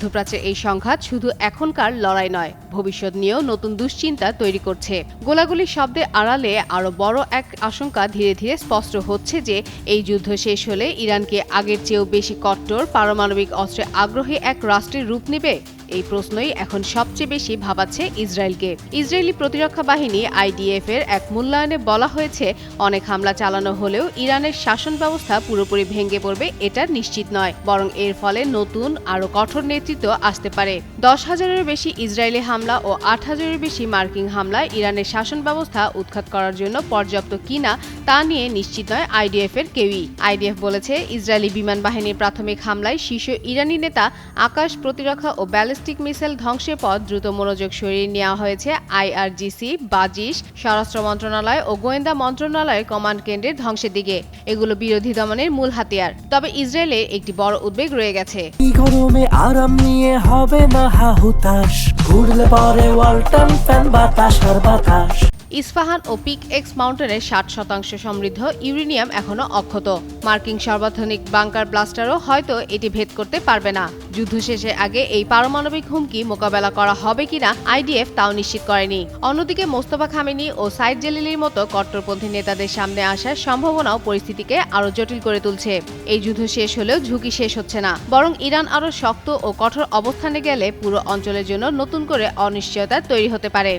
মধ্যপ্রাচ্যের এই সংঘাত শুধু এখনকার লড়াই নয়, ভবিষ্যৎ নিয়েও নতুন দুশ্চিন্তা তৈরি করছে। গোলাগুলির শব্দে আড়ালে আরও বড় এক আশঙ্কা ধীরে ধীরে স্পষ্ট হচ্ছে যে এই যুদ্ধ শেষ হলে ইরানকে আগের চেয়েও বেশি কট্টর পারমাণবিক অস্ত্রে আগ্রহী এক রাষ্ট্রের রূপ নেবে। এই প্রশ্নই এখন সবচেয়ে বেশি ভাবাচ্ছে ইসরায়েলকে। ইসরায়েলি প্রতিরক্ষা বাহিনী IDF এর এক মূল্যায়নে বলা হয়েছে, অনেক হামলা চালানো হলেও ইরানের শাসন ব্যবস্থা পুরোপুরি ভেঙে পড়বে এটা নিশ্চিত নয়, বরং এর ফলে নতুন আরও কঠোর নেতৃত্ব আসতে পারে। 10,000-এর বেশি ইসরায়েলি হামলা ও 8,000-এর বেশি মার্কিন হামলা ইরানের শাসন ব্যবস্থা উৎখাত করার জন্য পর্যাপ্ত কিনা তা নিয়ে নিশ্চিত নয় IDF এর কেউই। IDF বলেছে, ইসরায়েলি বিমান বাহিনীর প্রাথমিক হামলায় শীর্ষ ইরানি নেতা আকাশ প্রতিরক্ষা ও ব্যালিস্টিক মিসাইল ধ্বংসের পর দ্রুত মনোযোগ সরিয়ে নেওয়া হয়েছে IRGC, বাজিশ, স্বরাষ্ট্র মন্ত্রণালয় ও গোয়েন্দা মন্ত্রণালয়ের কমান্ড কেন্দ্রের ধ্বংসের দিকে। এগুলো বিরোধী দমনের মূল হাতিয়ার। তবে ইসরায়েলের একটি বড় উদ্বেগ রয়ে গেছে। গরমে আরাম নিয়ে হবে না হাহুতাশ, ঘুরলে পরে ওয়ালটন ফ্যান বাতাস আর বাতাস। ইস্পাহান ও পিক-এক্স মাউন্টেনের 60% সমৃদ্ধ ইউরেনিয়াম এখনো অক্ষত। মার্কিন সর্বাধুনিক বাংকার ব্লাস্টারও হয়তো এটি ভেদ করতে পারবে না। যুদ্ধ শেষের আগে এই পারমাণবিক হুমকি মোকাবেলা করা হবে কিনা IDF তাও নিশ্চিত করেনি। অন্যদিকে মোস্তফা খামেনি ও সাইদ জালিলির মতো কট্টরপন্থী নেতাদের সামনে আসার সম্ভাবনাও পরিস্থিতিকে আরও জটিল করে তুলছে। এই যুদ্ধ শেষ হলেও ঝুঁকি শেষ হচ্ছে না, বরং ইরান আরও শক্ত ও কঠোর অবস্থানে গেলে পুরো অঞ্চলের জন্য নতুন করে অনিশ্চয়তা তৈরি হতে পারে।